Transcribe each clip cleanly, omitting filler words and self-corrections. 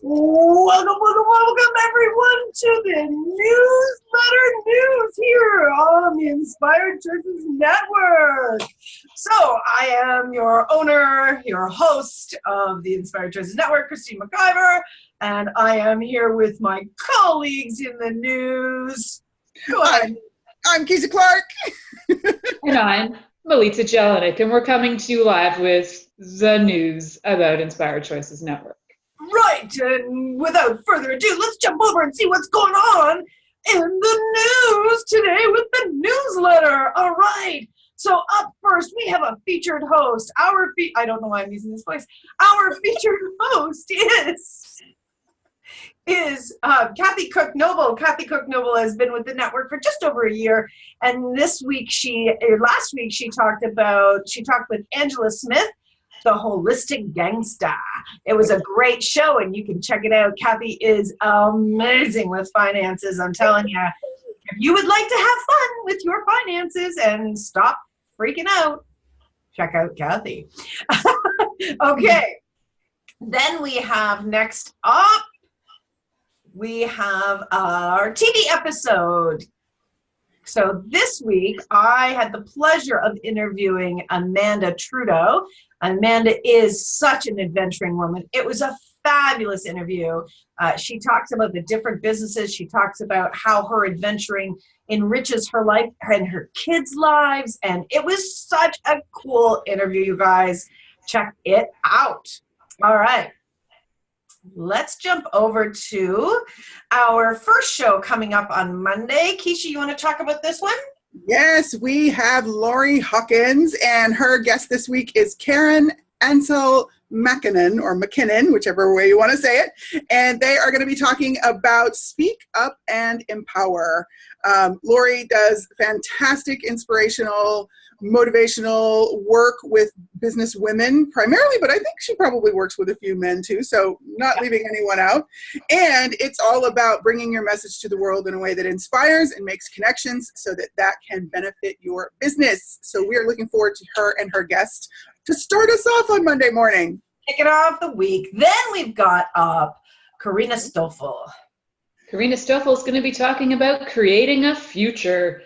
Welcome everyone to the newsletter news here on the Inspired Churches Network. So I am your owner, your host of the Inspired Churches Network, Christine McIver, and I am here with my colleagues in the news. Go ahead. I'm Keisha Clark. And I'm Milica Jelenic, and we're coming to you live with the news about Inspired Choices Network. Right, and without further ado, let's jump over and see what's going on in the news today with the newsletter. All right, so up first, we have a featured host. I don't know why I'm using this voice. Our featured host is Kathy Cook Noble. Kathy Cook Noble has been with the network for just over a year, and last week she talked with Angela Smith, the Holistic Gangsta. It was a great show, and you can check it out. Kathy is amazing with finances. I'm telling you, if you would like to have fun with your finances and stop freaking out, check out Kathy. Okay. Then we have next up, we have our TV episode. So this week, I had the pleasure of interviewing Amanda Trudeau. Amanda is such an adventuring woman. It was a fabulous interview. She talks about the different businesses. She talks about how her adventuring enriches her life and her kids' lives. And it was such a cool interview, you guys. Check it out. All right. Let's jump over to our first show coming up on Monday. Keisha, you want to talk about this one? Yes, we have Lori Hawkins, and her guest this week is Karen Ansel McKinnon, whichever way you want to say it. And they are going to be talking about Speak Up and Empower. Lori does fantastic, inspirational, motivational work with business women primarily, but I think she probably works with a few men too, so not leaving anyone out. And it's all about bringing your message to the world in a way that inspires and makes connections so that that can benefit your business. So we are looking forward to her and her guest to start us off on Monday morning. Kicking off the week. Then we've got Karina Stoffel. Karina Stoffel is going to be talking about creating a future.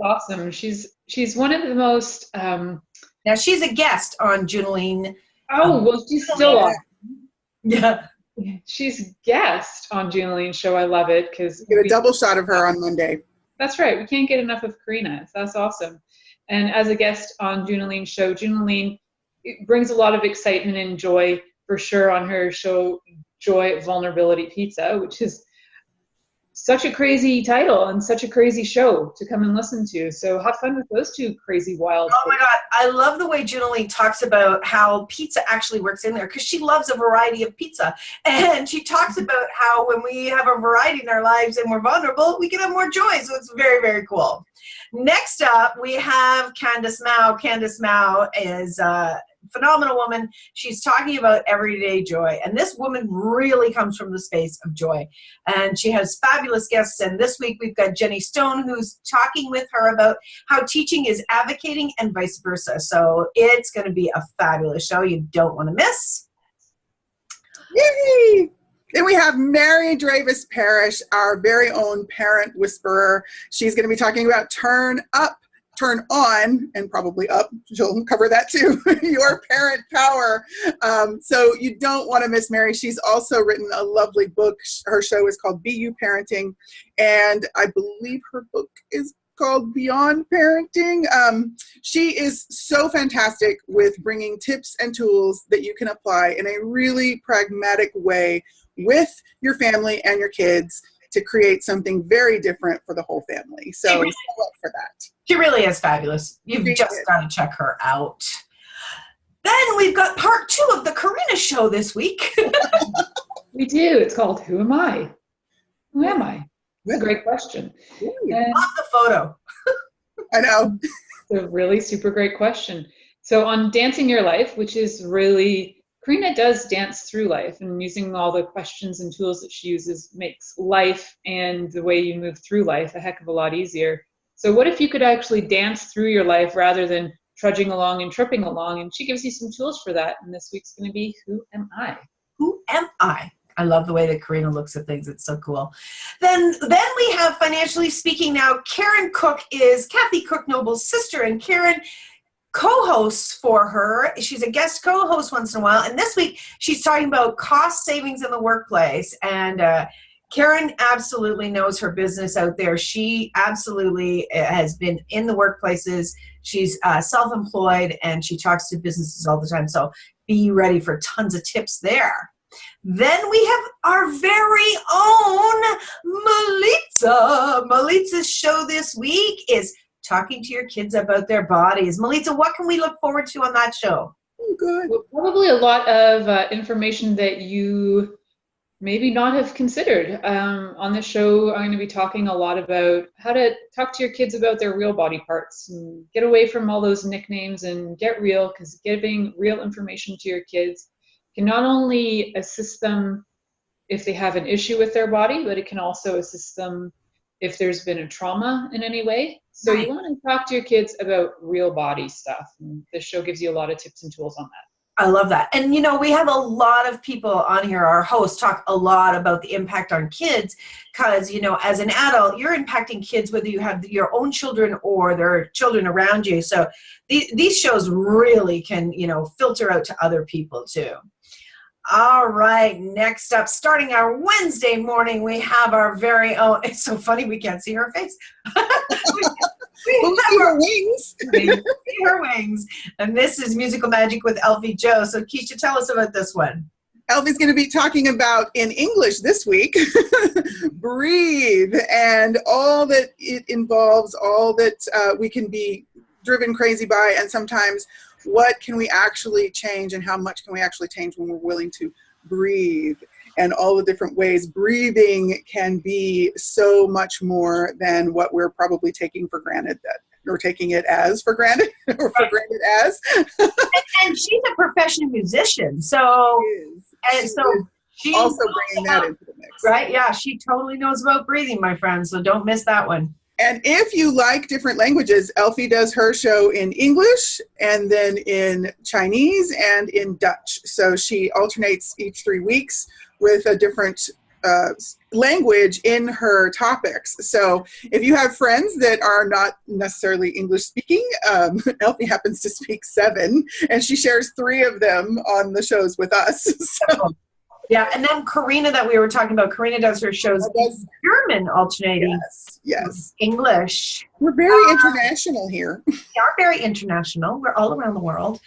Awesome. She's one of the most now she's a guest on Junaline. She's still on. Yeah, she's guest on Junaline's show. I love it because get a double shot of her on Monday. That's right. We can't get enough of Karina. That's awesome. And as a guest on Junaline's show, Junaline brings a lot of excitement and joy for sure on her show, Joy Vulnerability Pizza, which is such a crazy title and such a crazy show to come and listen to. So have fun with those two crazy wild. Oh my God. I love the way Junaline talks about how pizza actually works in there because she loves a variety of pizza. And she talks about how when we have a variety in our lives and we're vulnerable, we can have more joy. So it's very, very cool. Next up, we have Candace Mao. Candace Mao is a phenomenal woman. She's talking about everyday joy. And this woman really comes from the space of joy. And she has fabulous guests. And this week we've got Jenny Stone, who's talking with her about how teaching is advocating and vice versa. So it's going to be a fabulous show you don't want to miss. Yay! Then we have Mary Dravis-Parish, our very own parent whisperer. She's going to be talking about turn up, turn on, and probably up. She'll cover that too. Your parent power. So you don't want to miss Mary. She's also written a lovely book. Her show is called Be You Parenting. And I believe her book is called Beyond Parenting. She is so fantastic with bringing tips and tools that you can apply in a really pragmatic way with your family and your kids to create something very different for the whole family. So show up for that. She really is fabulous. You've just got to check her out. Then we've got part 2 of the Karina show this week. We do. It's called Who Am I? Who am I? It's a great question. Love the photo. I know. It's a really super great question. So on Dancing Your Life, which is really, Karina does dance through life, and using all the questions and tools that she uses makes life and the way you move through life a heck of a lot easier. So what if you could actually dance through your life rather than trudging along and tripping along, and she gives you some tools for that. And this week's going to be Who Am I? Who am I? I love the way that Karina looks at things. It's so cool. Then we have Financially Speaking now. Karen Cook is Kathy Cook Noble's sister, and Karen co-hosts for her. She's a guest co-host once in a while, and this week she's talking about cost savings in the workplace. And Karen absolutely knows her business out there. She absolutely has been in the workplaces. She's self-employed, and she talks to businesses all the time. So be ready for tons of tips there. Then we have our very own Milica. Milica's show this week is talking to your kids about their bodies. Milica, what can we look forward to on that show? Oh, good. Well, probably a lot of information that you maybe not have considered. On the show, I'm going to be talking a lot about how to talk to your kids about their real body parts and get away from all those nicknames and get real, because giving real information to your kids can not only assist them if they have an issue with their body, but it can also assist them if there's been a trauma in any way. So you want to talk to your kids about real body stuff. And this show gives you a lot of tips and tools on that. I love that. And, we have a lot of people on here, our hosts talk a lot about the impact on kids because, as an adult, you're impacting kids whether you have your own children or there are children around you. So these shows really can, filter out to other people too. All right, next up, starting our Wednesday morning, we have our very own, it's so funny we can't see her face. we see her wings. We see her wings. And this is Musical Magic with Elfie Joe. So Keisha, tell us about this one. Elfie's going to be talking about, in English this week, breathe, and all that it involves, all that we can be driven crazy by, and sometimes what can we actually change and how much can we actually change when we're willing to breathe, and all the different ways breathing can be so much more than what we're probably taking for granted, that or taking it as for granted or for granted as. and she's a professional musician, so she's also bringing that into the mix, right? Yeah, she totally knows about breathing, my friend, so don't miss that one. And if you like different languages, Elfie does her show in English and then in Chinese and in Dutch. So she alternates each 3 weeks with a different language in her topics. So if you have friends that are not necessarily English speaking, Elfie happens to speak 7, and she shares 3 of them on the shows with us. So. Yeah, and then Karina that we were talking about, Karina does her shows in German alternating. Yes. English. We're very international here. We are very international. We're all around the world.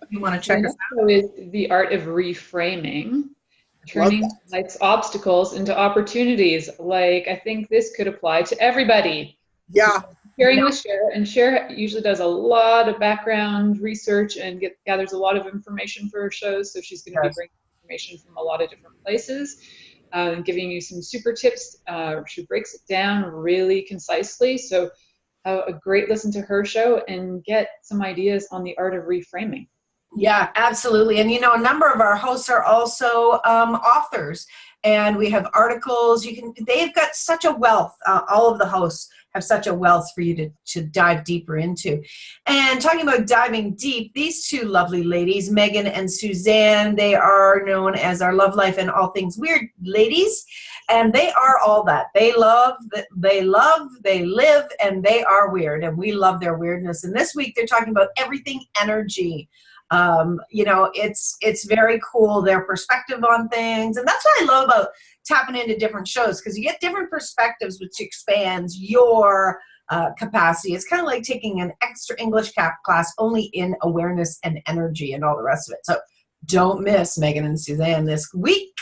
You want to check us out. Is the art of reframing, turning life's obstacles into opportunities. Like, I think this could apply to everybody. Yeah. Sharing with Cher, and Cher usually does a lot of background research and gathers a lot of information for her shows, so she's going to be bringing information from a lot of different places, giving you some super tips. She breaks it down really concisely, so a great listen to her show and get some ideas on the art of reframing. Yeah, absolutely. And a number of our hosts are also authors, and we have articles. They've got such a wealth. All of the hosts have such a wealth for you to dive deeper into. And talking about diving deep, these 2 lovely ladies, Megan and Suzanne, they are known as our Love Life and All Things Weird ladies, and they are all that. They love, they live, and they are weird, and we love their weirdness. And this week they're talking about everything energy. It's very cool, their perspective on things, and that's what I love about tapping into different shows, because you get different perspectives, which expands your capacity. It's kind of like taking an extra English class only in awareness and energy and all the rest of it. So don't miss Megan and Suzanne this week.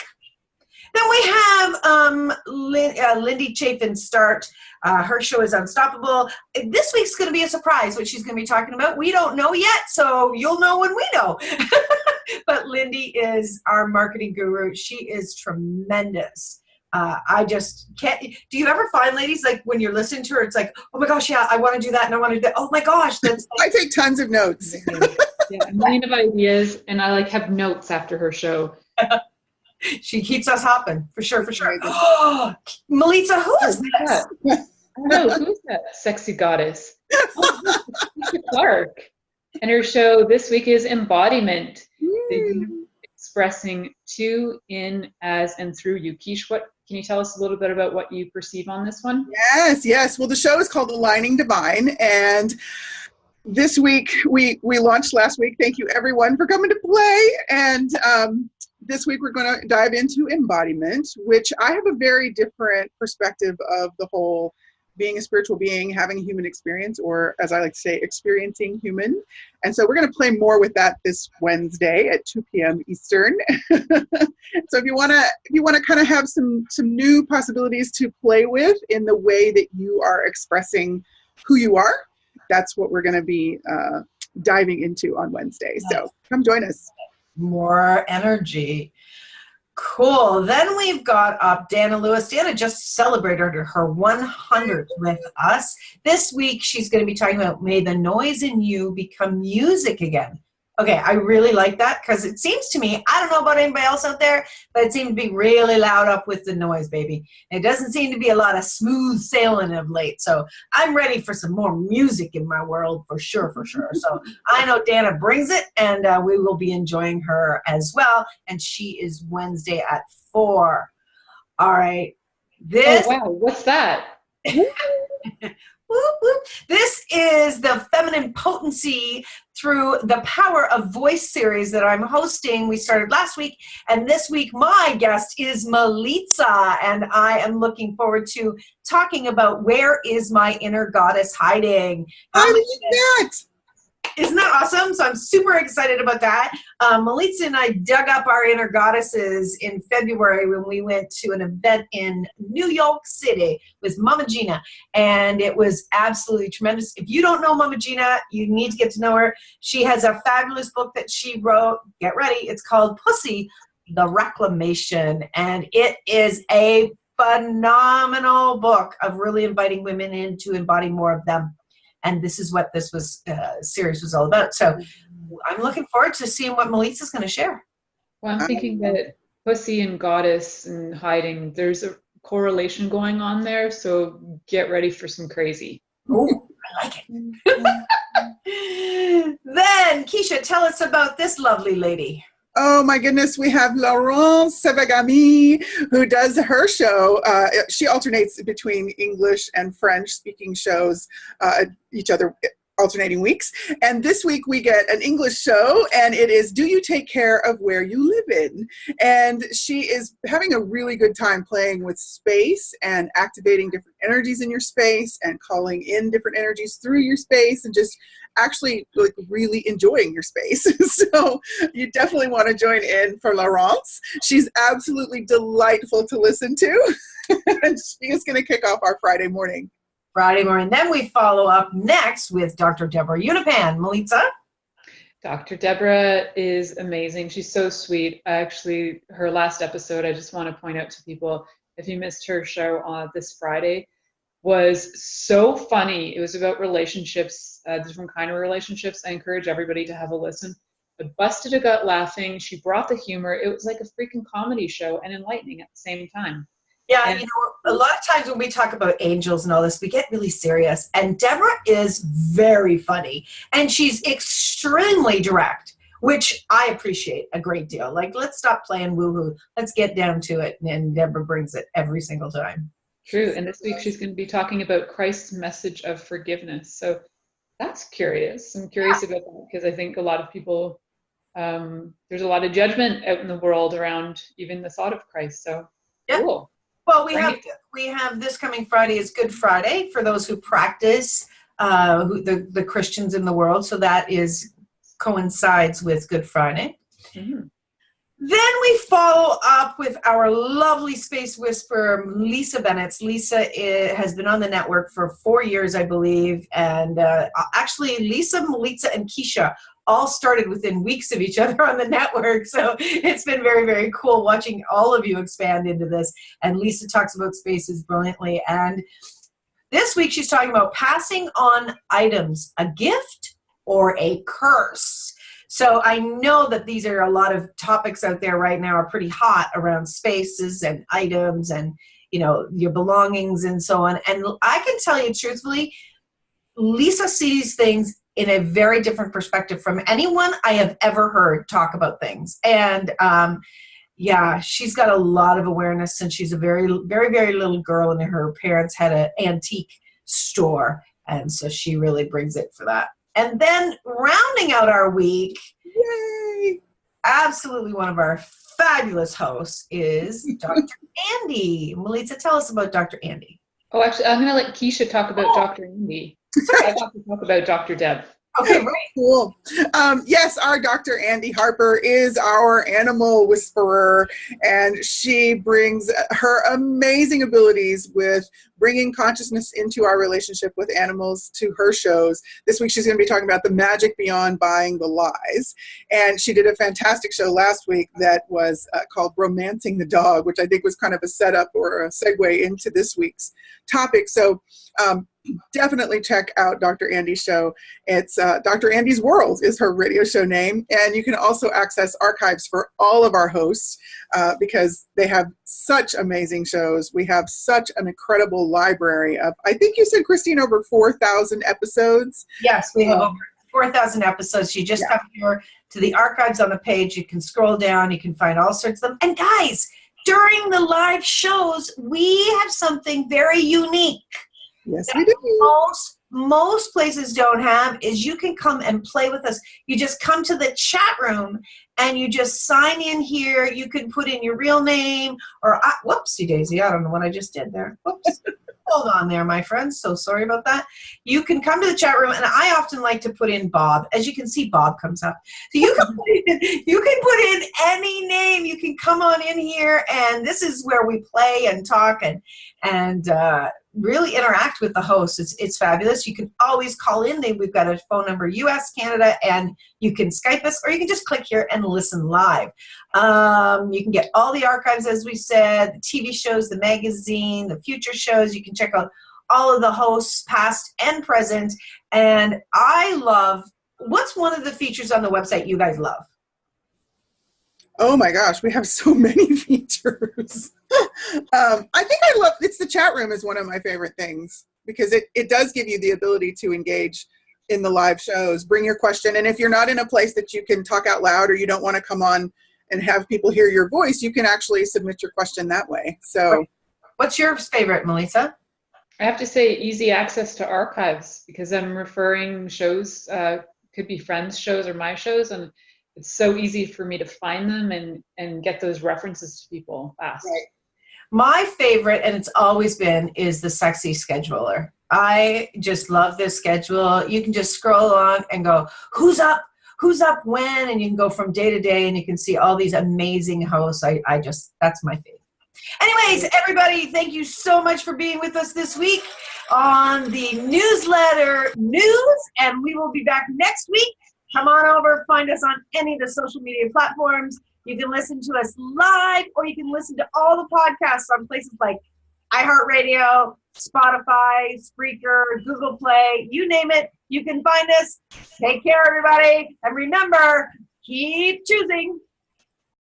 Then we have Lindy Chapin start. Her show is Unstoppable. This week's going to be a surprise, what she's going to be talking about. We don't know yet, so you'll know when we know. But Lindy is our marketing guru. She is tremendous. I just can't. Do you ever find, ladies, like when you're listening to her, it's like, oh my gosh, yeah, I want to do that and I want to do that. Oh my gosh, that's. I take tons of notes. Yeah, a million of ideas, and I have notes after her show. She keeps us hopping, for sure, for sure. Oh, Milica, who is this? I don't know, who's that sexy goddess? Keisha Clark. And her show this week is Embodiment, expressing to, in, as, and through you. Keish, what can you tell us a little bit about what you perceive on this one? Yes. Well, the show is called Aligning Divine, and this week we launched last week. Thank you everyone for coming to play. And this week we're going to dive into embodiment, which I have a very different perspective of the whole being a spiritual being, having a human experience, or as I like to say, experiencing human. And so we're going to play more with that this Wednesday at 2 p.m. Eastern. So if you want to kind of have some new possibilities to play with in the way that you are expressing who you are, that's what we're going to be diving into on Wednesday. So come join us. More energy. Cool. Then we've got up Danna Lewis. Danna just celebrated her 100th with us. This week, she's going to be talking about May the Noise in You Become Music Again. Okay, I really like that because it seems to me, I don't know about anybody else out there, but it seems to be really loud up with the noise, baby. It doesn't seem to be a lot of smooth sailing of late. So I'm ready for some more music in my world for sure, for sure. So I know Danna brings it, and we will be enjoying her as well. And she is Wednesday at 4. All right. Oh, wow. What's that? Whoop, whoop. This is the Feminine Potency Through the Power of Voice series that I'm hosting. We started last week, and this week my guest is Milica, and I am looking forward to talking about where is my inner goddess hiding. I love that. Isn't that awesome? So I'm super excited about that. Milica and I dug up our inner goddesses in February when we went to an event in New York City with Mama Gina, and it was absolutely tremendous. If you don't know Mama Gina, you need to get to know her. She has a fabulous book that she wrote. Get ready. It's called Pussy, the Reclamation, and it is a phenomenal book of really inviting women in to embody more of them. And this is what this series was all about. So I'm looking forward to seeing what Milica's going to share. Well, I'm thinking that pussy and goddess and hiding, there's a correlation going on there. So get ready for some crazy. Oh, I like it. Then, Keisha, tell us about this lovely lady. Oh my goodness, we have Laurence Vega Me, who does her show. She alternates between English and French speaking shows, each other alternating weeks. And this week we get an English show, and it is Do You Take Care of Where You Live In? And she is having a really good time playing with space and activating different energies in your space and calling in different energies through your space and just actually like really enjoying your space. So you definitely want to join in for Laurence. She's absolutely delightful to listen to. And she is going to kick off our Friday morning. Then we follow up next with Dr. Deborah Univ. Milica? Dr. Deborah is amazing. She's so sweet. Actually, her last episode, I just want to point out to people, if you missed her show on this Friday, was so funny. It was about relationships, different kind of relationships. I encourage everybody to have a listen. I busted a gut laughing. She brought the humor. It was like a freaking comedy show and enlightening at the same time. Yeah, and, you know, a lot of times when we talk about angels and all this, we get really serious. And Deborah is very funny. And she's extremely direct, which I appreciate a great deal. Like, let's stop playing woo-hoo. Let's get down to it. And Deborah brings it every single time. True. And this week she's going to be talking about Christ's message of forgiveness. So that's curious. I'm curious about that because I think a lot of people, there's a lot of judgment out in the world around even the thought of Christ. So cool. Well, we have this coming Friday is Good Friday for those who practice, the Christians in the world. So that coincides with Good Friday. Mm-hmm. Then we follow up with our lovely space whisperer, Lisa Bennett. Lisa has been on the network for 4 years, I believe. And actually, Lisa, Milica, and Keisha all started within weeks of each other on the network. So it's been very, very cool watching all of you expand into this. And Lisa talks about spaces brilliantly. And this week she's talking about passing on items, a gift or a curse. So I know that these are a lot of topics out there right now are pretty hot around spaces and items and, you know, your belongings and so on. And I can tell you truthfully, Lisa sees things in a very different perspective from anyone I have ever heard talk about things. And yeah, she's got a lot of awareness since she's a very, very, very little girl, and her parents had an antique store. And so she really brings it for that. And then rounding out our week, Yay! Absolutely one of our fabulous hosts is Dr. Andy. Milica, tell us about Dr. Andy. Oh, actually, I'm going to let Keisha talk about Dr. Andy. I got to talk about Dr. Deb. Okay, right. Cool. Yes, our Dr. Andy Harper is our animal whisperer, and she brings her amazing abilities with bringing consciousness into our relationship with animals to her shows. This week she's going to be talking about the magic beyond buying the lies, and she did a fantastic show last week that was called Romancing the Dog, which I think was kind of a setup or a segue into this week's topic. So definitely check out Dr. Andy's show. It's Dr. Andy's World is her radio show name. And you can also access archives for all of our hosts because they have such amazing shows. We have such an incredible library of, I think you said, Christine, over 4,000 episodes. Yes, we have over 4,000 episodes. You just come here to the archives on the page. You can scroll down. You can find all sorts of them. And guys, during the live shows, we have something very unique. Yes, we do. Most places don't have is you can come and play with us. You just come to the chat room and you just sign in here. You can put in your real name or whoopsie daisy. I don't know what I just did there. Whoops. Hold on there, my friends. So sorry about that. You can come to the chat room, and I often like to put in Bob. As you can see, Bob comes up. So you can put in any name. You can come on in here, and this is where we play and talk and really interact with the hosts. It's fabulous. You can always call in. We've got a phone number, US, Canada, and you can Skype us, or you can just click here and listen live. You can get all the archives, as we said, the TV shows, the magazine, the future shows. You can check out all of the hosts, past and present. And I love, what's one of the features on the website you guys love? Oh my gosh, we have so many features. I think I love, it's the chat room is one of my favorite things because it does give you the ability to engage in the live shows, bring your question. And if you're not in a place that you can talk out loud or you don't want to come on and have people hear your voice, you can actually submit your question that way. So what's your favorite, Milica? I have to say easy access to archives because I'm referring shows, could be friends' shows or my shows, and it's so easy for me to find them and get those references to people fast. Right. My favorite, and it's always been, is the Sexy Scheduler. I just love this schedule. You can just scroll on and go, who's up when, and you can go from day to day and you can see all these amazing hosts. That's my favorite. Anyways, everybody, thank you so much for being with us this week on the newsletter news, and we will be back next week. Come on over, find us on any of the social media platforms. You can listen to us live, or you can listen to all the podcasts on places like iHeartRadio, Spotify, Spreaker, Google Play, you name it. You can find us. Take care, everybody. And remember, keep choosing.